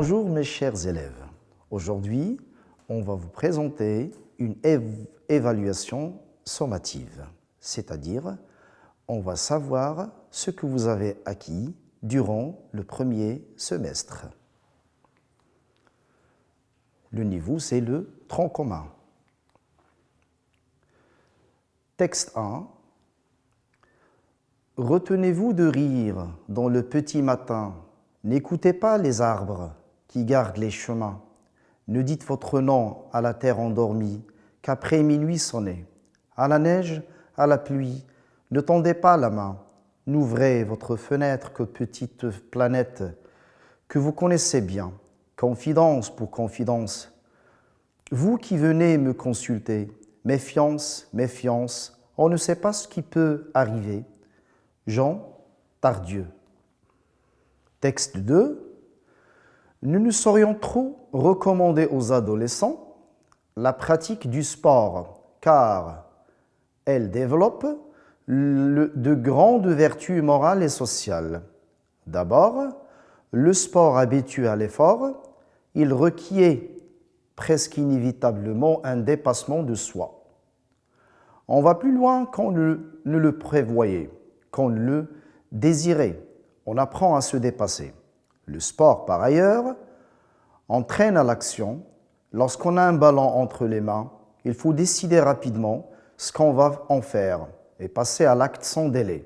Bonjour mes chers élèves. Aujourd'hui, on va vous présenter une évaluation sommative, c'est-à-dire on va savoir ce que vous avez acquis durant le premier semestre. Le niveau, c'est le tronc commun. Texte 1. Retenez-vous de rire dans le petit matin. N'écoutez pas les arbres qui gardent les chemins. Ne dites votre nom à la terre endormie qu'après minuit sonnait. À la neige, à la pluie, ne tendez pas la main. N'ouvrez votre fenêtre que petite planète que vous connaissez bien. Confidence pour confidence. Vous qui venez me consulter, méfiance, méfiance, on ne sait pas ce qui peut arriver. Jean Tardieu. Texte 2. Nous ne saurions trop recommander aux adolescents la pratique du sport, car elle développe de grandes vertus morales et sociales. D'abord, le sport habitue à l'effort, il requiert presque inévitablement un dépassement de soi. On va plus loin qu'on ne le prévoyait, qu'on le désirait. On apprend à se dépasser. Le sport, par ailleurs, entraîne à l'action. Lorsqu'on a un ballon entre les mains, il faut décider rapidement ce qu'on va en faire et passer à l'acte sans délai.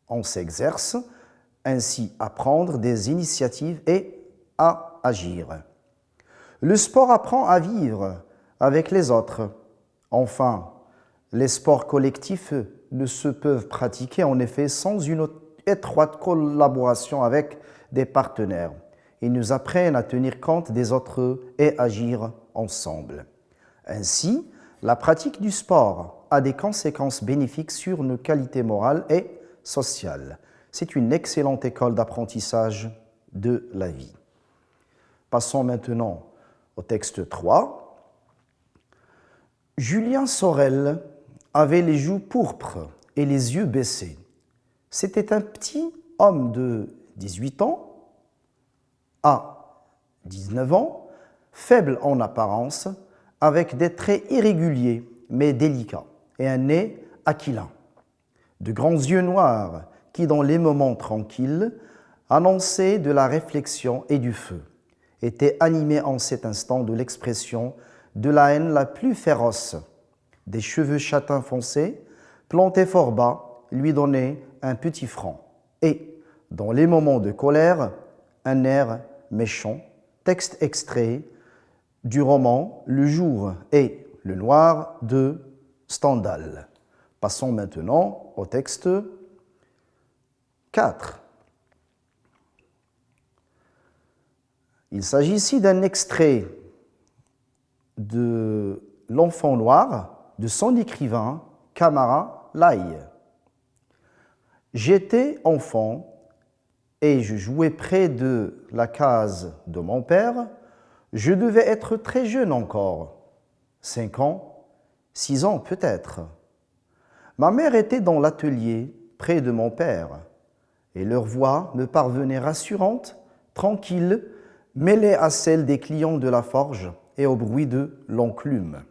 On s'exerce ainsi à prendre des initiatives et à agir. Le sport apprend à vivre avec les autres. Enfin, les sports collectifs ne se peuvent pratiquer en effet sans une étroite collaboration avec des partenaires. Ils nous apprennent à tenir compte des autres et agir ensemble. Ainsi, la pratique du sport a des conséquences bénéfiques sur nos qualités morales et sociales. C'est une excellente école d'apprentissage de la vie. Passons maintenant au texte 3. Julien Sorel avait les joues pourpres et les yeux baissés. C'était un petit homme de 18 ans à 19 ans, faible en apparence, avec des traits irréguliers mais délicats et un nez aquilin. De grands yeux noirs qui, dans les moments tranquilles, annonçaient de la réflexion et du feu, étaient animés en cet instant de l'expression de la haine la plus féroce. Des cheveux châtains foncés, plantés fort bas, lui donnaient un petit front. Et, dans les moments de colère, un air méchant. Texte extrait du roman Le jour et le noir de Stendhal. Passons maintenant au texte 4. Il s'agit ici d'un extrait de L'Enfant noir de son écrivain Camara Laye. J'étais enfant et je jouais près de la case de mon père. Je devais être très jeune encore, 5 ans, 6 ans peut-être. Ma mère était dans l'atelier près de mon père et leur voix me parvenait rassurante, tranquille, mêlée à celle des clients de la forge et au bruit de l'enclume.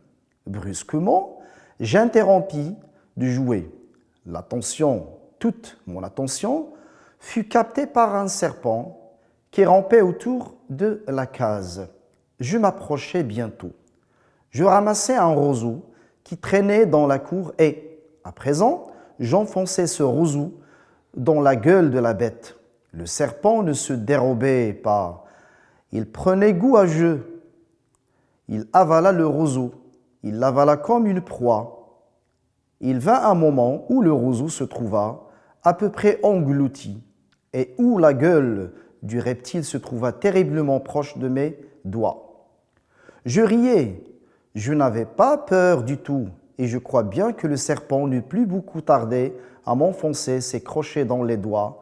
Brusquement, j'interrompis de jouer. Toute mon attention fut captée par un serpent qui rampait autour de la case. Je m'approchai bientôt. Je ramassai un roseau qui traînait dans la cour et, à présent, j'enfonçai ce roseau dans la gueule de la bête. Le serpent ne se dérobait pas. Il prenait goût à jeu. Il avala le roseau. Il l'avala comme une proie. Il vint un moment où le roseau se trouva à peu près englouti et où la gueule du reptile se trouva terriblement proche de mes doigts. Je riais, je n'avais pas peur du tout et je crois bien que le serpent n'eût plus beaucoup tardé à m'enfoncer ses crochets dans les doigts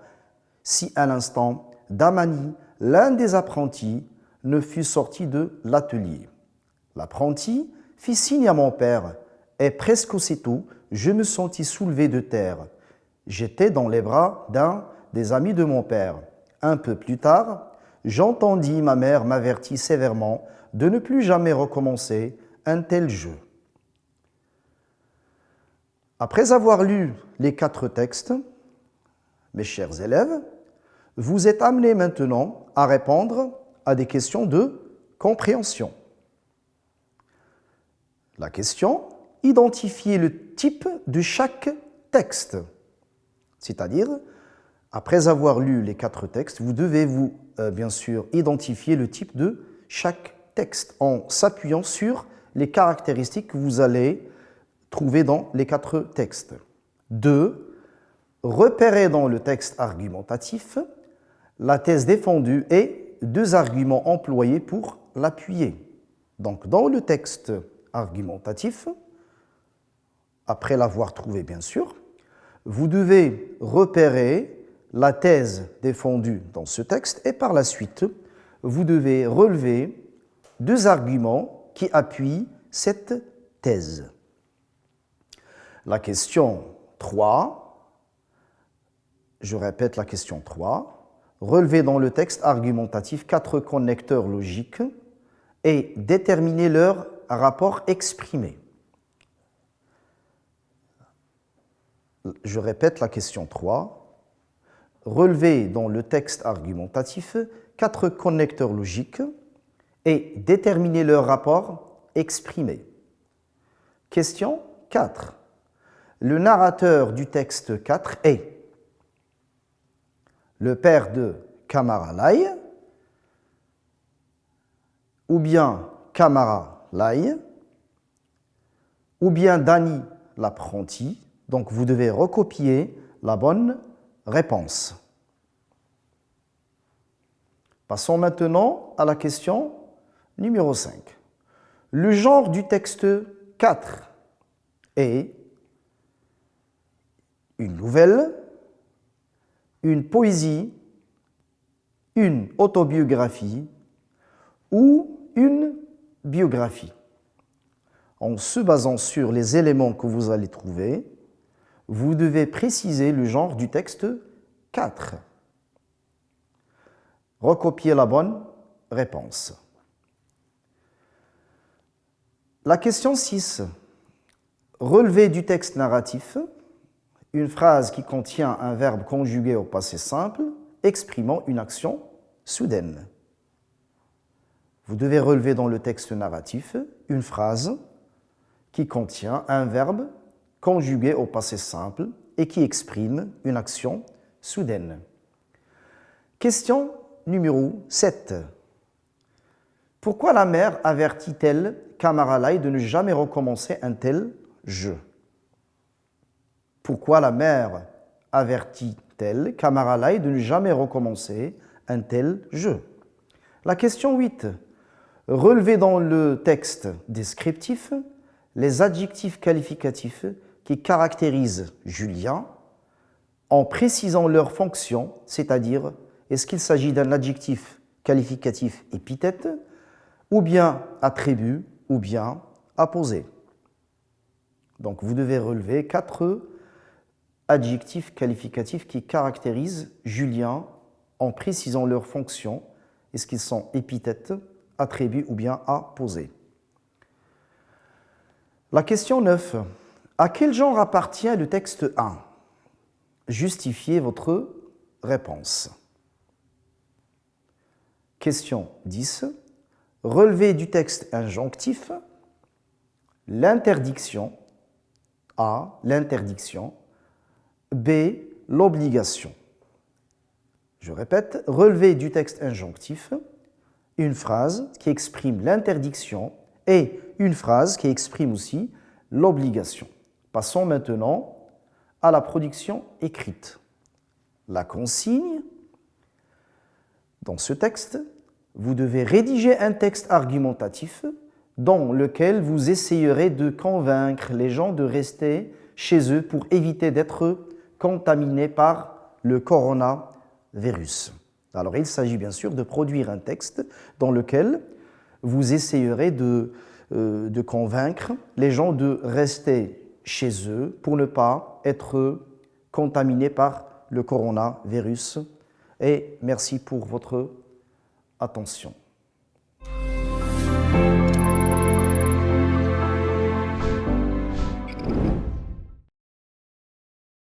si à l'instant Damani, l'un des apprentis, ne fut sorti de l'atelier. L'apprenti fit signe à mon père et presque aussitôt je me sentis soulevé de terre. J'étais dans les bras d'un des amis de mon père. Un peu plus tard, j'entendis ma mère m'avertir sévèrement de ne plus jamais recommencer un tel jeu. Après avoir lu les 4 textes, mes chers élèves, vous êtes amenés maintenant à répondre à des questions de compréhension. La question, identifiez le type de chaque texte. C'est-à-dire, après avoir lu les 4 textes, vous devez bien sûr, identifier le type de chaque texte en s'appuyant sur les caractéristiques que vous allez trouver dans les 4 textes. 2. Repérez dans le texte argumentatif la thèse défendue et 2 arguments employés pour l'appuyer. Donc, dans le texte argumentatif, après l'avoir trouvé bien sûr, vous devez repérer la thèse défendue dans ce texte et par la suite, vous devez relever 2 arguments qui appuient cette thèse. La question 3, je répète la question 3, relevez dans le texte argumentatif 4 connecteurs logiques et déterminez leur rapport exprimé. Je répète la question 3. Relevez dans le texte argumentatif 4 connecteurs logiques et déterminez leur rapport exprimé. Question 4. Le narrateur du texte 4 est le père de Kamara Lai, ou bien Kamara Lai, ou bien Dani l'apprenti. Donc vous devez recopier la bonne réponse. Passons maintenant à la question numéro 5. Le genre du texte 4 est une nouvelle, une poésie, une autobiographie ou une biographie. En se basant sur les éléments que vous allez trouver, vous devez préciser le genre du texte 4. Recopiez la bonne réponse. La question 6. Relevez du texte narratif une phrase qui contient un verbe conjugué au passé simple exprimant une action soudaine. Vous devez relever dans le texte narratif une phrase qui contient un verbe conjugué au passé simple et qui exprime une action soudaine. Question numéro 7. Pourquoi la mère avertit-elle Kamara Lai de ne jamais recommencer un tel jeu? Pourquoi la mère avertit-elle Kamara Lai de ne jamais recommencer un tel jeu? La question 8. Relevez dans le texte descriptif les adjectifs qualificatifs qui caractérisent Julien en précisant leur fonction, c'est-à-dire est-ce qu'il s'agit d'un adjectif qualificatif épithète ou bien attribut ou bien apposé. Donc vous devez relever 4 adjectifs qualificatifs qui caractérisent Julien en précisant leur fonction, est-ce qu'ils sont épithètes, attributs ou bien apposés. La question 9. À quel genre appartient le texte 1? Justifiez votre réponse. Question 10. Relevez du texte injonctif l'interdiction. A. L'interdiction. B. L'obligation. Je répète, relevez du texte injonctif une phrase qui exprime l'interdiction et une phrase qui exprime aussi l'obligation. Passons maintenant à la production écrite. La consigne, dans ce texte, vous devez rédiger un texte argumentatif dans lequel vous essayerez de convaincre les gens de rester chez eux pour éviter d'être contaminés par le coronavirus. Alors il s'agit bien sûr de produire un texte dans lequel vous essayerez de convaincre les gens de rester chez eux pour ne pas être contaminés par le coronavirus. Et merci pour votre Attention.